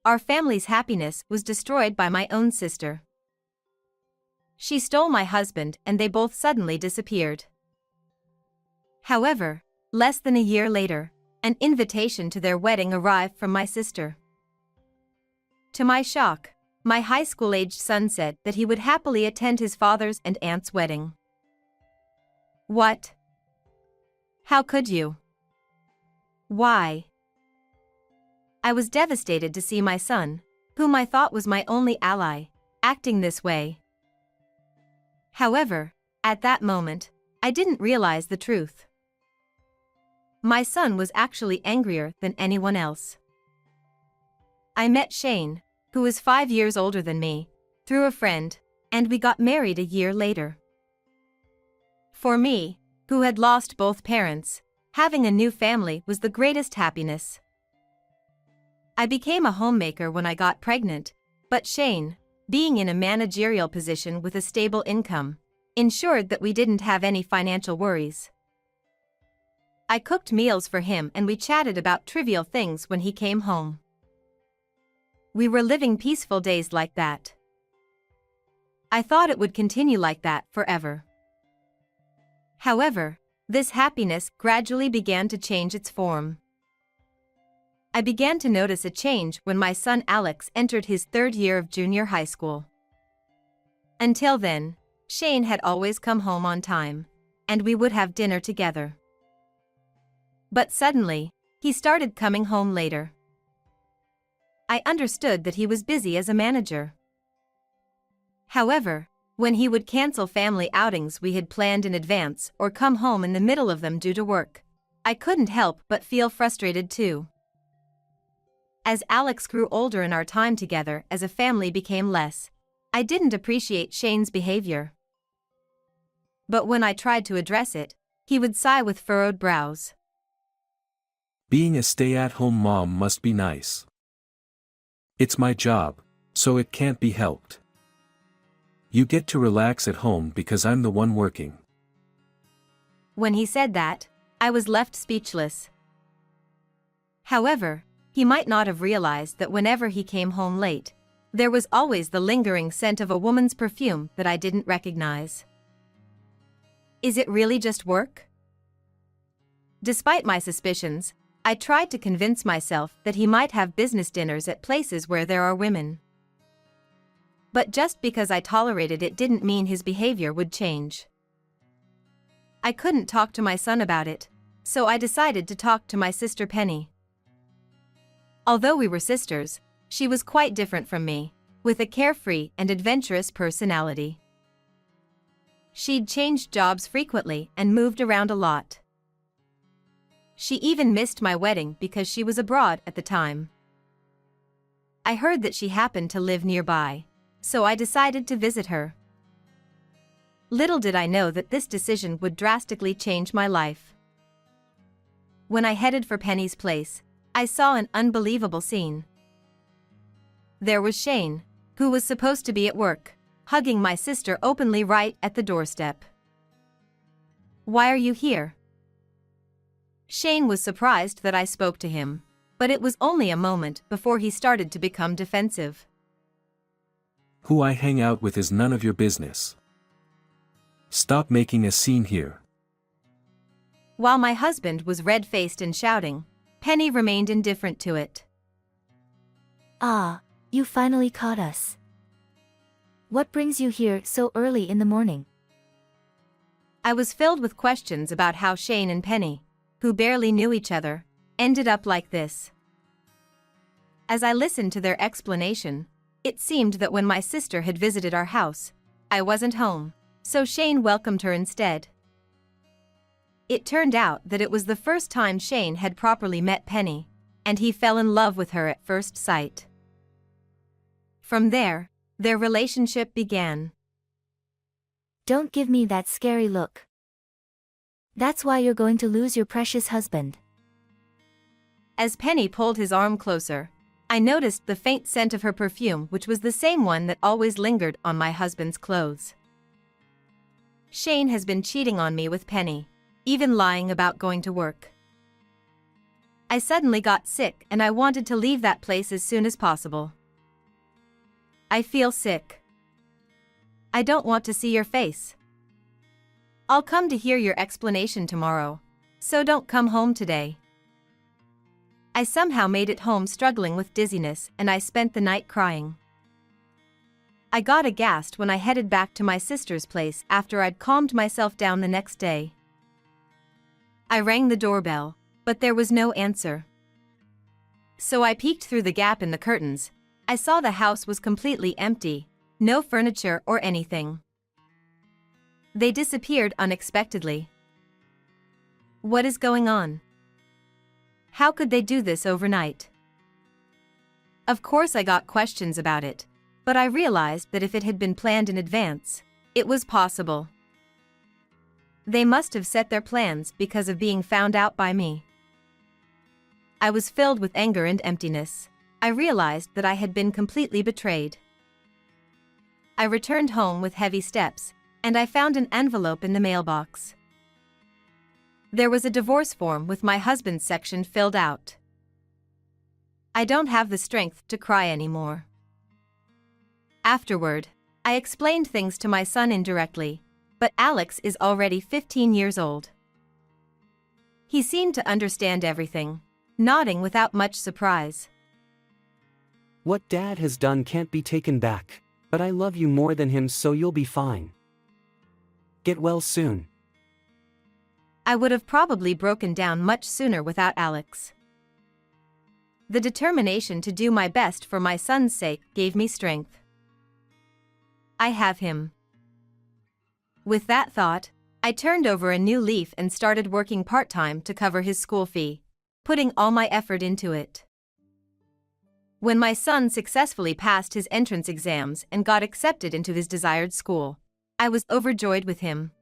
our family's happiness was destroyed by my own sister. She stole my husband and they both suddenly disappeared. However, less than a year later, an invitation to their wedding arrived from my sister. To my shock, my high school-aged son said that he would happily attend his father's and aunt's wedding. What? How could you? Why? I was devastated to see my son, whom I thought was my only ally, acting this way. However, at that moment, I didn't realize the truth. My son was actually angrier than anyone else. I met Shane, who was 5 years older than me, through a friend, and we got married a year later. For me, who had lost both parents, having a new family was the greatest happiness. I became a homemaker when I got pregnant, but Shane, being in a managerial position with a stable income, ensured that we didn't have any financial worries. I cooked meals for him and we chatted about trivial things when he came home. We were living peaceful days like that. I thought it would continue like that forever. However, this happiness gradually began to change its form. I began to notice a change when my son Alex entered his 3rd year of junior high school. Until then, Shane had always come home on time, and we would have dinner together. But suddenly, he started coming home later. I understood that he was busy as a manager. However, when he would cancel family outings we had planned in advance or come home in the middle of them due to work, I couldn't help but feel frustrated too. As Alex grew older and our time together as a family became less, I didn't appreciate Shane's behavior. But when I tried to address it, he would sigh with furrowed brows. Being a stay-at-home mom must be nice. It's my job, so it can't be helped. You get to relax at home because I'm the one working. When he said that, I was left speechless. However, he might not have realized that whenever he came home late, there was always the lingering scent of a woman's perfume that I didn't recognize. Is it really just work? Despite my suspicions, I tried to convince myself that he might have business dinners at places where there are women. But just because I tolerated it didn't mean his behavior would change. I couldn't talk to my son about it, so I decided to talk to my sister Penny. Although we were sisters, she was quite different from me, with a carefree and adventurous personality. She'd changed jobs frequently and moved around a lot. She even missed my wedding because she was abroad at the time. I heard that she happened to live nearby, so I decided to visit her. Little did I know that this decision would drastically change my life. When I headed for Penny's place, I saw an unbelievable scene. There was Shane, who was supposed to be at work, hugging my sister openly right at the doorstep. "Why are you here?" Shane was surprised that I spoke to him, but it was only a moment before he started to become defensive. Who I hang out with is none of your business. Stop making a scene here. While my husband was red-faced and shouting, Penny remained indifferent to it. Ah, you finally caught us. What brings you here so early in the morning? I was filled with questions about how Shane and Penny, who barely knew each other, ended up like this. As I listened to their explanation, it seemed that when my sister had visited our house, I wasn't home, so Shane welcomed her instead. It turned out that it was the first time Shane had properly met Penny, and he fell in love with her at first sight. From there, their relationship began. Don't give me that scary look. That's why you're going to lose your precious husband. As Penny pulled his arm closer, I noticed the faint scent of her perfume, which was the same one that always lingered on my husband's clothes. Shane has been cheating on me with Penny, even lying about going to work. I suddenly got sick and I wanted to leave that place as soon as possible. I feel sick. I don't want to see your face. I'll come to hear your explanation tomorrow, so don't come home today. I somehow made it home struggling with dizziness and I spent the night crying. I got aghast when I headed back to my sister's place after I'd calmed myself down the next day. I rang the doorbell, but there was no answer. So I peeked through the gap in the curtains. I saw the house was completely empty, no furniture or anything. They disappeared unexpectedly. What is going on? How could they do this overnight? Of course I got questions about it, but I realized that if it had been planned in advance, it was possible. They must have set their plans because of being found out by me. I was filled with anger and emptiness. I realized that I had been completely betrayed. I returned home with heavy steps, and I found an envelope in the mailbox. There was a divorce form with my husband's section filled out. I don't have the strength to cry anymore. Afterward, I explained things to my son indirectly, but Alex is already 15 years old. He seemed to understand everything, nodding without much surprise. What Dad has done can't be taken back, but I love you more than him, so you'll be fine. Get well soon. I would have probably broken down much sooner without Alex. The determination to do my best for my son's sake gave me strength. I have him. With that thought, I turned over a new leaf and started working part-time to cover his school fee, putting all my effort into it. When my son successfully passed his entrance exams and got accepted into his desired school, I was overjoyed with him.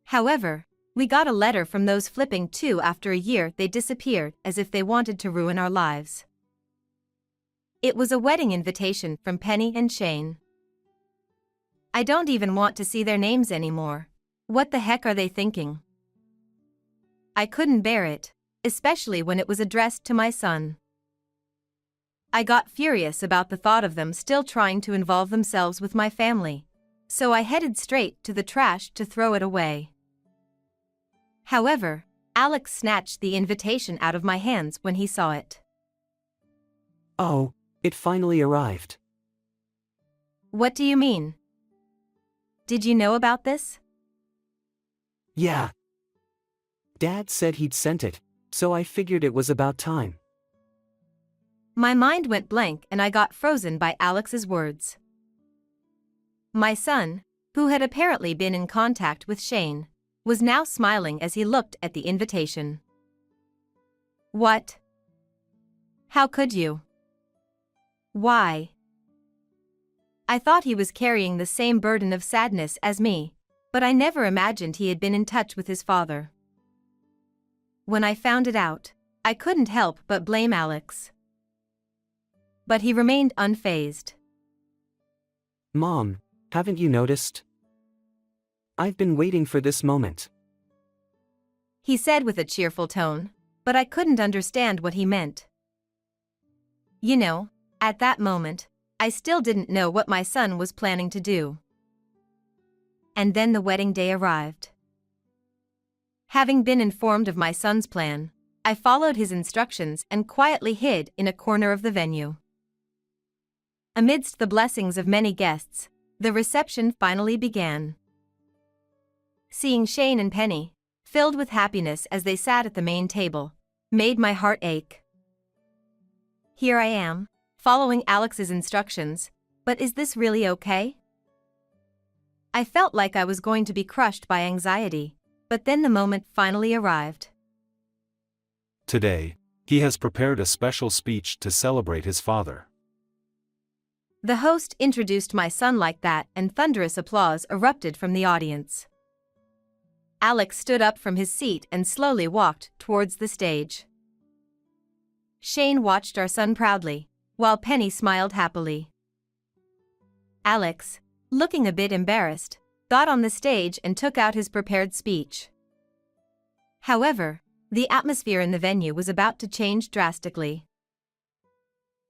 However, we got a letter from those flipping too. After a year they disappeared as if they wanted to ruin our lives. It was a wedding invitation from Penny and Shane. I don't even want to see their names anymore. What the heck are they thinking? I couldn't bear it, especially when it was addressed to my son. I got furious about the thought of them still trying to involve themselves with my family, so I headed straight to the trash to throw it away. However, Alex snatched the invitation out of my hands when he saw it. Oh, it finally arrived. What do you mean? Did you know about this? Yeah. Dad said he'd sent it, so I figured it was about time. My mind went blank and I got frozen by Alex's words. My son, who had apparently been in contact with Shane, was now smiling as he looked at the invitation. What? How could you? Why? I thought he was carrying the same burden of sadness as me, but I never imagined he had been in touch with his father. When I found it out, I couldn't help but blame Alex. But he remained unfazed. Mom, haven't you noticed? I've been waiting for this moment. He said with a cheerful tone, but I couldn't understand what he meant. You know, at that moment, I still didn't know what my son was planning to do. And then the wedding day arrived. Having been informed of my son's plan, I followed his instructions and quietly hid in a corner of the venue. Amidst the blessings of many guests, the reception finally began. Seeing Shane and Penny, filled with happiness as they sat at the main table, made my heart ache. Here I am, following Alex's instructions, but is this really okay? I felt like I was going to be crushed by anxiety, but then the moment finally arrived. Today, he has prepared a special speech to celebrate his father. The host introduced my son like that, and thunderous applause erupted from the audience. Alex stood up from his seat and slowly walked towards the stage. Shane watched our son proudly, while Penny smiled happily. Alex, looking a bit embarrassed, got on the stage and took out his prepared speech. However, The atmosphere in the venue was about to change drastically.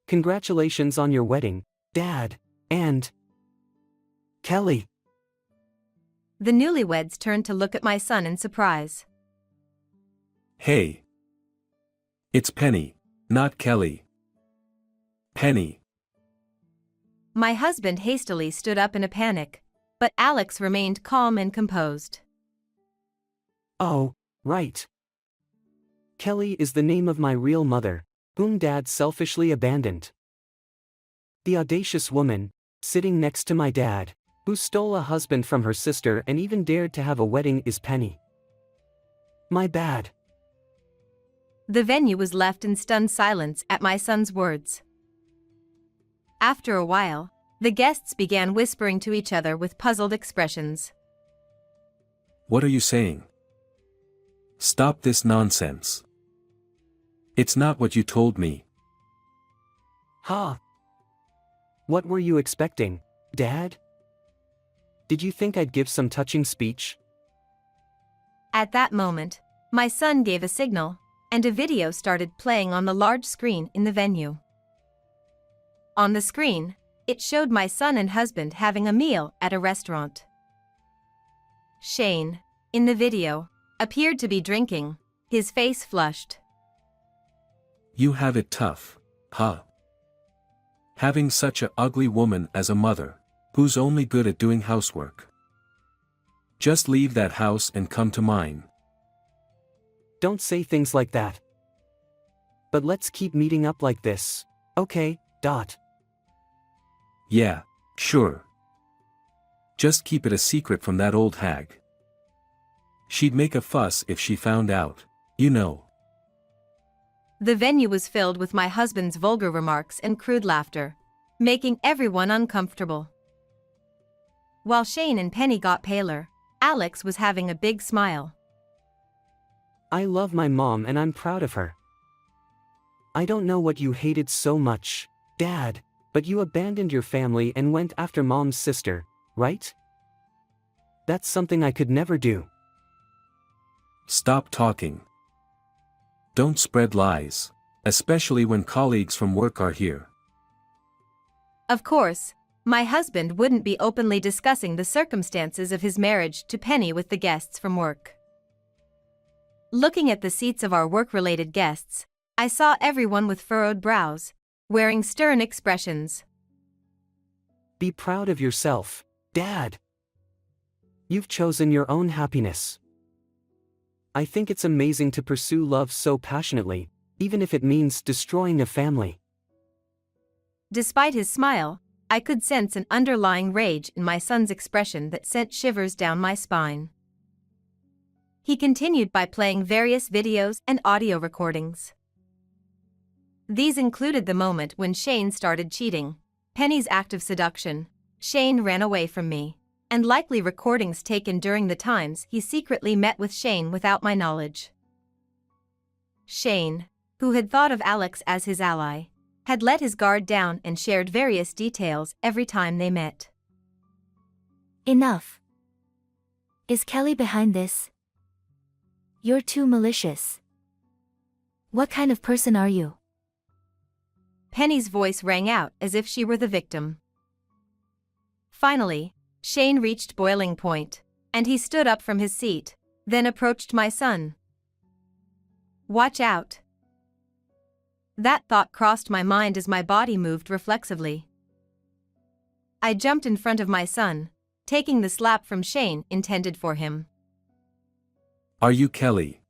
Congratulations on your wedding, Dad, and Kelly. The newlyweds turned to look at my son in surprise. Hey. It's Penny, not Kelly. Penny. My husband hastily stood up in a panic, but Alex remained calm and composed. Oh, right. Kelly is the name of my real mother, whom Dad selfishly abandoned. The audacious woman, sitting next to my dad, who stole a husband from her sister and even dared to have a wedding, is Penny. My bad. The venue was left in stunned silence at my son's words. After a while, the guests began whispering to each other with puzzled expressions. What are you saying? Stop this nonsense. It's not what you told me. Ha! What were you expecting, Dad? Did you think I'd give some touching speech? At that moment, my son gave a signal, and a video started playing on the large screen in the venue. On the screen, it showed my son and husband having a meal at a restaurant. Shane, in the video, appeared to be drinking, his face flushed. You have it tough, huh? Having such a ugly woman as a mother, who's only good at doing housework. Just leave that house and come to mine. Don't say things like that. But let's keep meeting up like this, okay, Dot? Yeah, sure. Just keep it a secret from that old hag. She'd make a fuss if she found out, you know. The venue was filled with my husband's vulgar remarks and crude laughter, making everyone uncomfortable. While Shane and Penny got paler, Alex was having a big smile. I love my mom and I'm proud of her. I don't know what you hated so much, Dad, but you abandoned your family and went after Mom's sister, right? That's something I could never do. Stop talking. Don't spread lies, especially when colleagues from work are here. Of course, my husband wouldn't be openly discussing the circumstances of his marriage to Penny with the guests from work. Looking at the seats of our work-related guests, I saw everyone with furrowed brows, wearing stern expressions. Be proud of yourself, Dad. You've chosen your own happiness. I think it's amazing to pursue love so passionately, even if it means destroying a family. Despite his smile, I could sense an underlying rage in my son's expression that sent shivers down my spine. He continued by playing various videos and audio recordings. These included the moment when Shane started cheating, Penny's act of seduction, Shane ran away from me, and likely recordings taken during the times he secretly met with Shane without my knowledge. Shane, who had thought of Alex as his ally, had let his guard down and shared various details every time they met. Enough. Is Kelly behind this? You're too malicious. What kind of person are you? Penny's voice rang out as if she were the victim. Finally, Shane reached boiling point, and he stood up from his seat, then approached my son. Watch out. That thought crossed my mind as my body moved reflexively. I jumped in front of my son, taking the slap from Shane intended for him. Are you Kelly?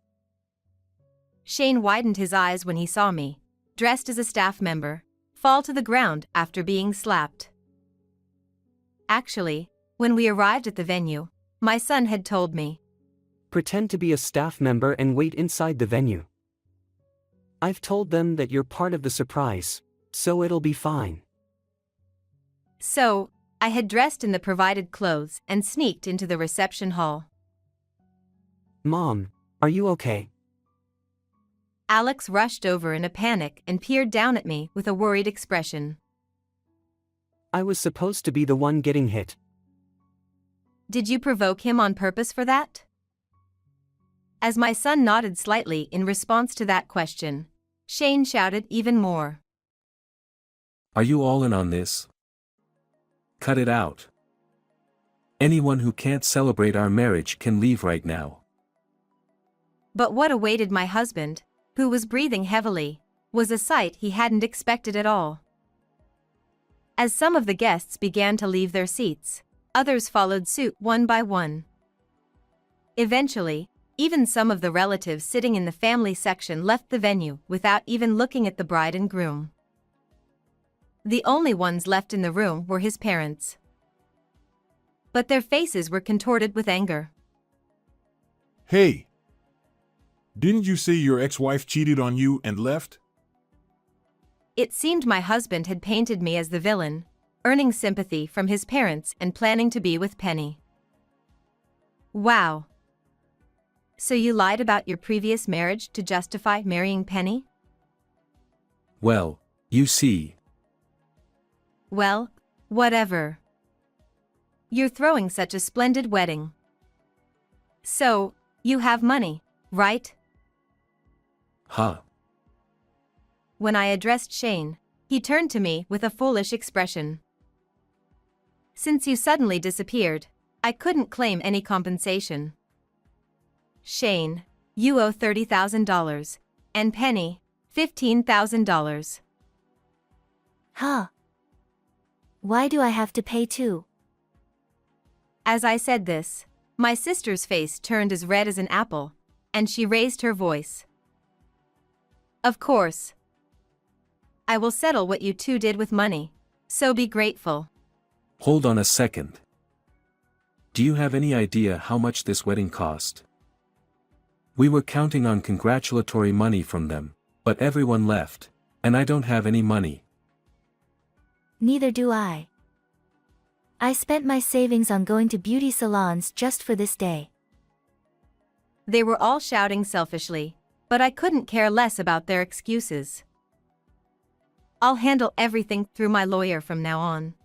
Shane widened his eyes when he saw me, dressed as a staff member, fall to the ground after being slapped. Actually, when we arrived at the venue, my son had told me. Pretend to be a staff member and wait inside the venue. I've told them that you're part of the surprise, so it'll be fine. So, I had dressed in the provided clothes and sneaked into the reception hall. Mom, are you okay? Alex rushed over in a panic and peered down at me with a worried expression. I was supposed to be the one getting hit. Did you provoke him on purpose for that? As my son nodded slightly in response to that question, Shane shouted even more. Are you all in on this? Cut it out. Anyone who can't celebrate our marriage can leave right now. But what awaited my husband, who was breathing heavily, was a sight he hadn't expected at all. As some of the guests began to leave their seats, others followed suit one by one. Eventually, even some of the relatives sitting in the family section left the venue without even looking at the bride and groom. The only ones left in the room were his parents. But their faces were contorted with anger. Hey! Didn't you say your ex-wife cheated on you and left? It seemed my husband had painted me as the villain, earning sympathy from his parents and planning to be with Penny. Wow. So you lied about your previous marriage to justify marrying Penny? Well, you see. Well, whatever. You're throwing such a splendid wedding. So, you have money, right? Huh. When I addressed Shane, he turned to me with a foolish expression. Since you suddenly disappeared, I couldn't claim any compensation. Shane, you owe $30,000, and Penny, $15,000. Huh? Why do I have to pay too? As I said this, my sister's face turned as red as an apple, and she raised her voice. Of course. I will settle what you two did with money, so be grateful. Hold on a second. Do you have any idea how much this wedding cost? We were counting on congratulatory money from them, but everyone left, and I don't have any money. Neither do I. I spent my savings on going to beauty salons just for this day. They were all shouting selfishly, but I couldn't care less about their excuses. I'll handle everything through my lawyer from now on.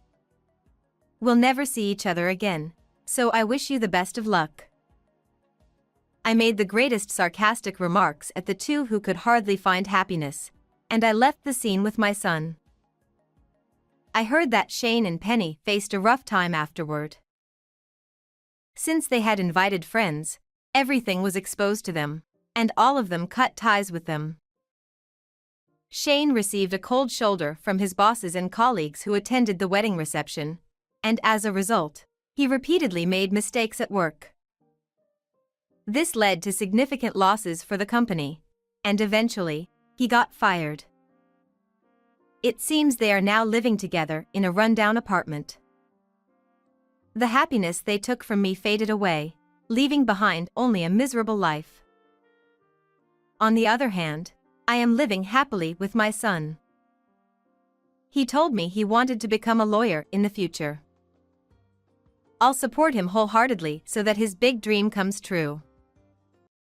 We'll never see each other again, so I wish you the best of luck. I made the greatest sarcastic remarks at the two who could hardly find happiness, and I left the scene with my son. I heard that Shane and Penny faced a rough time afterward. Since they had invited friends, everything was exposed to them, and all of them cut ties with them. Shane received a cold shoulder from his bosses and colleagues who attended the wedding reception, and as a result, he repeatedly made mistakes at work. This led to significant losses for the company, and eventually, he got fired. It seems they are now living together in a rundown apartment. The happiness they took from me faded away, leaving behind only a miserable life. On the other hand, I am living happily with my son. He told me he wanted to become a lawyer in the future. I'll support him wholeheartedly so that his big dream comes true.